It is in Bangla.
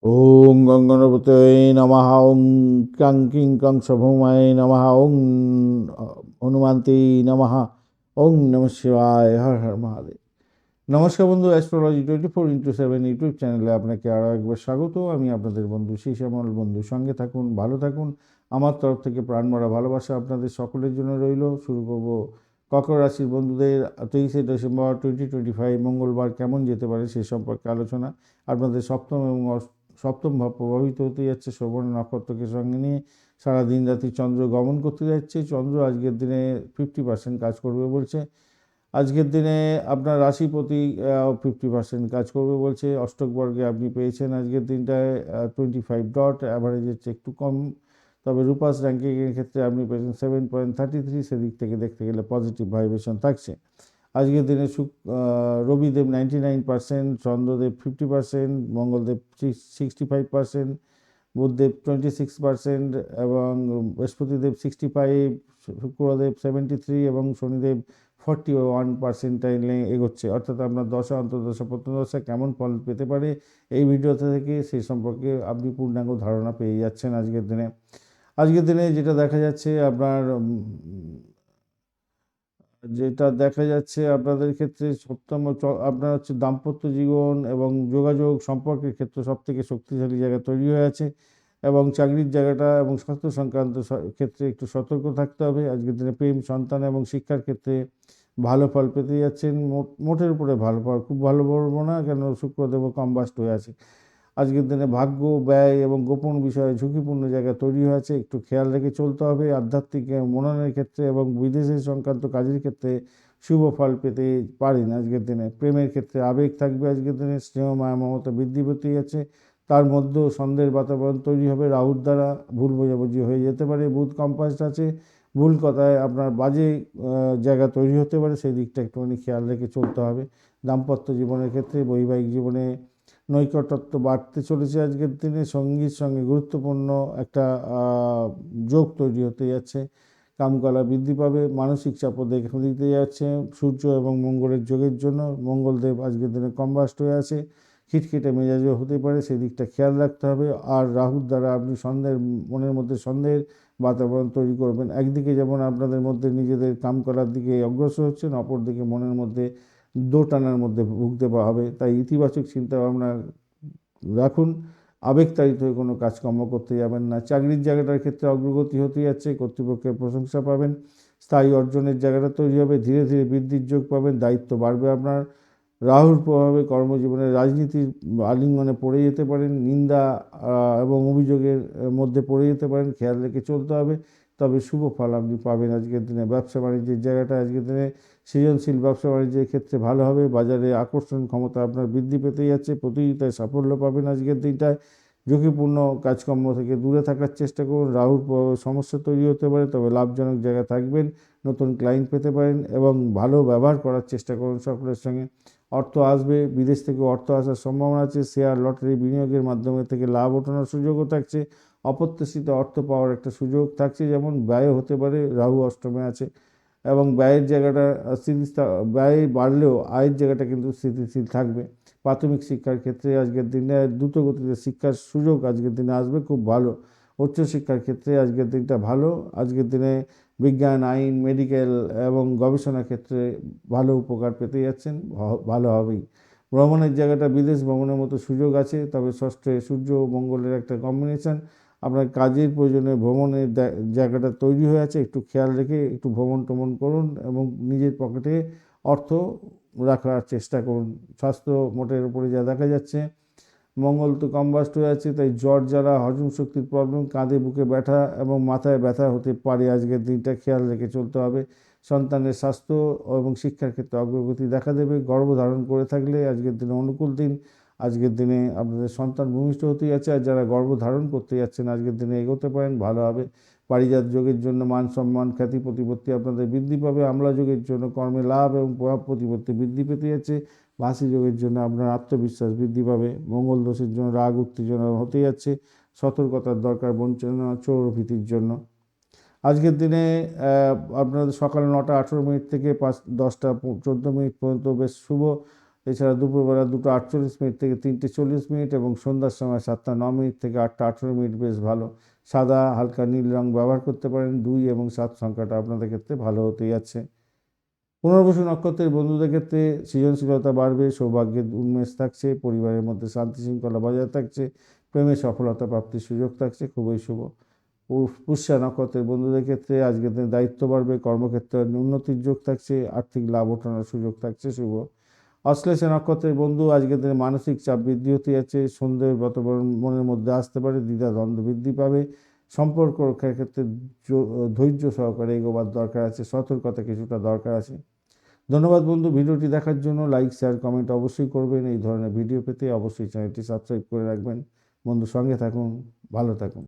ওং গঙ্গণপতয়ে নমঃ ওং ক্রাং কিং কং সভৌমায় নমঃ ওং হনুমন্তে নমঃ ওং নমঃ শিবায় হর হর মহাদেব। নমস্কার বন্ধু, অ্যাস্ট্রোলজি 24x7 ইউটিউব চ্যানেলে আপনাকে আরও একবার স্বাগত। আমি আপনাদের বন্ধু শ্যামল। বন্ধু সঙ্গে থাকুন, ভালো থাকুন। আমার তরফ থেকে প্রাণ ভরা ভালোবাসা আপনাদের সকলের জন্য রইল। শুরু করব কর্কট রাশির বন্ধুদের 23শে ডিসেম্বর 2025 মঙ্গলবার কেমন যেতে পারে সে সম্পর্কে আলোচনা। আপনাদের সপ্তম ভাব প্রভাবিত হতে যাচ্ছে শ্রবণ নক্ষত্রকে সঙ্গে নিয়ে। সারা দিন রাতি চন্দ্র গমন করতে যাচ্ছে। চন্দ্র আজকের দিনে 50% কাজ করবে বলছে। আজকের দিনে আপনার রাশিপতি 50% কাজ করবে বলছে। অষ্টক বর্গে আপনি পেয়েছেন আজকের দিনটায় 25 ডট, অ্যাভারেজের চেয়ে একটু কম। তবে রূপাস র্যাঙ্কিংয়ের ক্ষেত্রে আপনি পেয়েছেন 7.33। সেদিক থেকে দেখতে গেলে পজিটিভ ভাইব্রেশন থাকছে আজকের দিনে। রবিদেব 99%, চন্দ্রদেব 50%, মঙ্গলদেব 65%, বুধদেব 26% এবং বৃহস্পতিদেব 65, শুক্রদেব 73 এবং শনিদেব 41% এগোচ্ছে। অর্থাৎ আপনার দশা অন্তর্দশা প্রত্যদশা কেমন ফল পেতে পারে এই ভিডিওতে থেকে সেই সম্পর্কে আপনি পূর্ণাঙ্গ ধারণা পেয়ে যাচ্ছেন আজকের দিনে। আজকের দিনে যেটা দেখা যাচ্ছে আপনাদের ক্ষেত্রে আপনার হচ্ছে দাম্পত্য জীবন এবং যোগাযোগ সম্পর্কের ক্ষেত্রে সবথেকে শক্তিশালী জায়গা তৈরি হয়ে আছে। এবং চাকরির জায়গাটা এবং স্বাস্থ্য সংক্রান্ত ক্ষেত্রে একটু সতর্ক থাকতে হবে। আজকের দিনে প্রেম, সন্তান এবং শিক্ষার ক্ষেত্রে ভালো ফল পেতে যাচ্ছেন। মোটের উপরে ভালো ফল, খুব ভালো বলবো না, কেন শুক্রদেবও কম্বাস্ট হয়ে আছে। আজকের দিনে ভাগ্য, ব্যয় এবং গোপন বিষয়ে ঝুঁকিপূর্ণ জায়গা তৈরি হয়েছে, একটু খেয়াল রেখে চলতে হবে। আধ্যাত্মিক মননের ক্ষেত্রে এবং বিদেশের সংক্রান্ত কাজের ক্ষেত্রে শুভ ফল পেতে পারেন আজকের দিনে। প্রেমের ক্ষেত্রে আবেগ থাকবে আজকের দিনে, স্নেহ মায়া মমতা বৃদ্ধি পেতে যাচ্ছে। তার মধ্যেও সন্দেহের বাতাবরণ তৈরি হবে রাহুর দ্বারা, ভুল বোঝাবুঝি হয়ে যেতে পারে। বুধ কম্পাস্ট আছে, ভুল কথায় আপনার বাজে জায়গা তৈরি হতে পারে, সেই দিকটা একটুখানি খেয়াল রেখে চলতে হবে। দাম্পত্য জীবনের ক্ষেত্রে বৈবাহিক জীবনে নৈকটত্ব বাড়তে চলেছে আজকের দিনে। সঙ্গীর সঙ্গে গুরুত্বপূর্ণ একটা যোগ তৈরি হতে যাচ্ছে। কামকলা বৃদ্ধি পাবে, মানসিক চাপও দেখা দিতে যাচ্ছে সূর্য এবং মঙ্গলের যোগের জন্য। মঙ্গলদেব আজকের দিনে কম্বাস্ট হয়ে আছে, খিটখিটে মেজাজও হতে পারে, সেদিকটা খেয়াল রাখতে হবে। আর রাহুর দ্বারা আপনি মনের মধ্যে সন্দেহের বাতাবরণ তৈরি করবেন। একদিকে যেমন আপনাদের মধ্যে নিজেদের কাম করার দিকে অগ্রসর হচ্ছেন, অপরদিকে মনের মধ্যে দোটানার মধ্যে ভুগতে হবে। তাই ইতিবাচক চিন্তাভাবনা রাখুন, আবেগতাড়িত হয়ে কোনো কাজকর্ম করতে যাবেন না। চাকরির জায়গাটার ক্ষেত্রে অগ্রগতি হতে যাচ্ছে, কর্তৃপক্ষের প্রশংসা পাবেন, স্থায়ী অর্জনের জায়গাটা তৈরি হবে, ধীরে ধীরে বৃদ্ধির যোগ পাবেন, দায়িত্ব বাড়বে আপনার। রাহুর প্রভাবে কর্মজীবনে রাজনীতির আলিঙ্গনে পড়ে যেতে পারেন, নিন্দা এবং অভিযোগের মধ্যে পড়ে যেতে পারেন, খেয়াল রেখে চলতে হবে। তবে শুভ ফল আপনি পাবেন আজকের দিনে। ব্যবসা বাণিজ্যের জায়গাটা আজকের দিনে সৃজনশীল ব্যবসা বাণিজ্যের ক্ষেত্রে ভালো হবে। বাজারে আকর্ষণ ক্ষমতা আপনার বৃদ্ধি পেতে যাচ্ছে, প্রতিযোগিতায় সাফল্য পাবেন আজকের দিনটায়। ঝুঁকিপূর্ণ কাজকর্ম থেকে দূরে থাকার চেষ্টা করুন, রাহুর সমস্যা তৈরি হতে পারে, তবে লাভজনক জায়গা থাকবেন, নতুন ক্লায়েন্ট পেতে পারেন এবং ভালো ব্যবহার করার চেষ্টা করুন সকলের সঙ্গে। অর্থ আসবে, বিদেশ থেকে অর্থ আসার সম্ভাবনা আছে। শেয়ার, লটারি বিনিয়োগের মাধ্যমে থেকে লাভ ওঠানোর সুযোগও থাকছে। অপ্রত্যাশিত অর্থ পাওয়ার একটা সুযোগ থাকছে, যেমন ব্যয়ও হতে পারে, রাহু অষ্টমে আছে এবং ব্যয়ের জায়গাটা ব্যয় বাড়লেও আয়ের জায়গাটা কিন্তু স্থিতিশীল থাকবে। প্রাথমিক শিক্ষার ক্ষেত্রে আজকের দিনে দ্রুত গতিতে শিক্ষার সুযোগ আজকের দিনে আসবে, খুব ভালো। উচ্চশিক্ষার ক্ষেত্রে আজকের দিনটা ভালো। আজকের দিনে বিজ্ঞান, আইন, মেডিকেল এবং গবেষণার ক্ষেত্রে ভালো উপকার পেতে যাচ্ছেন, ভালো হবেই। ভ্রমণের জায়গাটা বিদেশ ভ্রমণের মতো সুযোগ আছে, তবে ষষ্ঠে সূর্য ও মঙ্গলের একটা কম্বিনেশন, আপনার কাজের প্রয়োজনে ভ্রমণের জায়গাটা তৈরি হয়ে আছে। একটু খেয়াল রেখে একটু ভ্রমণ টমন করুন এবং নিজের পকেটে অর্থ রাখার চেষ্টা করুন। স্বাস্থ্য মোটের উপরে যা দেখা যাচ্ছে, মঙ্গল তো কম্বাস্ট হয়ে আছে, তাই জ্বর, জ্বালা, হজম শক্তির প্রবলেম, কাঁধে বুকে ব্যথা এবং মাথায় ব্যথা হতে পারে আজকের দিনটা, খেয়াল রেখে চলতে হবে। সন্তানের স্বাস্থ্য এবং শিক্ষার ক্ষেত্রে অগ্রগতি দেখা দেবে। গর্ভধারণ করে থাকলে আজকের দিনে অনুকূল দিন। আজকের দিনে আপনাদের সন্তান ভূমিষ্ঠ হতে যাচ্ছে, আর যারা গর্ভধারণ করতে যাচ্ছেন আজকের দিনে এগোতে পারেন, ভালো হবে। পারিজাত যোগের জন্য মান সম্মান, খ্যাতি, প্রতিপত্তি আপনাদের বৃদ্ধি পাবে। আমলা যোগের জন্য কর্মে লাভ এবং প্রভাব প্রতিপত্তি বৃদ্ধি পেতে যাচ্ছে। ভাসি যোগের জন্য আপনার আত্মবিশ্বাস বৃদ্ধি পাবে। মঙ্গল দোষের জন্য রাগ উত্তেজনা হতে যাচ্ছে, সতর্কতার দরকার বঞ্চনা চোর ভীতির জন্য। আজকের দিনে আপনাদের সকাল 9টা 18 মিনিট থেকে 10টা 14 মিনিট পর্যন্ত বেশ শুভ এছাড়া দুপুরবেলা 2:48 থেকে 3:40 এবং সন্ধ্যার সময় 7:09 থেকে 8:18 বেশ ভালো। সাদা হালকা নীল রং ব্যবহার করতে পারেন। 2 এবং 7 সংখ্যাটা আপনাদের ক্ষেত্রে ভালো হতেই যাচ্ছে। পুনর্বসু নক্ষত্রের বন্ধুদের ক্ষেত্রে সৃজনশীলতা বাড়বে, সৌভাগ্যের উন্মেষ থাকছে, পরিবারের মধ্যে শান্তি শৃঙ্খলা বজায় থাকছে, প্রেমে সফলতা প্রাপ্তির সুযোগ থাকছে, খুবই শুভ। পুষ্যা নক্ষত্রের বন্ধুদের ক্ষেত্রে আজকের দিনে দায়িত্ব বাড়বে, কর্মক্ষেত্রে উন্নতির যোগ থাকছে, আর্থিক লাভ ওঠানোর সুযোগ থাকছে, শুভ। অশ্লেষা নক্ষত্রের বন্ধু আজকের দিনে মানসিক চাপ বৃদ্ধি হতে যাচ্ছে, সন্দেহ বাতাবরণ মনের মধ্যে আসতে পারে, দ্বিধা দ্বন্দ্ব বৃদ্ধি পাবে, সম্পর্ক রক্ষার ক্ষেত্রে ধৈর্য সহকারে এগোবার দরকার আছে, সতর্কতা কিছুটা দরকার আছে। ধন্যবাদ বন্ধু, ভিডিওটি দেখার জন্য। লাইক শেয়ার কমেন্ট অবশ্যই করবেন। এই ধরনের ভিডিও পেতে অবশ্যই চ্যানেলটি সাবস্ক্রাইব করে রাখবেন। বন্ধু সঙ্গে থাকুন, ভালো থাকুন।